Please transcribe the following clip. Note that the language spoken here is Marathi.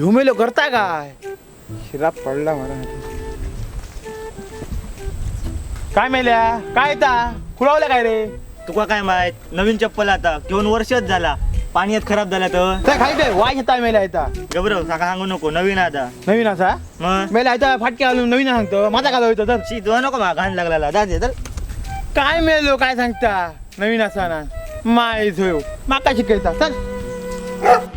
घुमेलो करता काय शिरा पडला मला काय मेल्या काय ता खुळावलं काय रे तुका काय माहित नवीन चप्पल आता घेऊन वर्षच झाला पाण्यात खराब झाला तर काय खायचंय वाय येता मेल्या येता गबरव साका सांगू नको नवीन आता नवीन असा मग मेल्या येता फाटके घालून नवीन सांगतो माझा घालव होतं तर शी दोन नको मा घाण लागला दादे तर काय मेलो काय सांगता नवीन असा ना माय झोय माका शिकायचा चल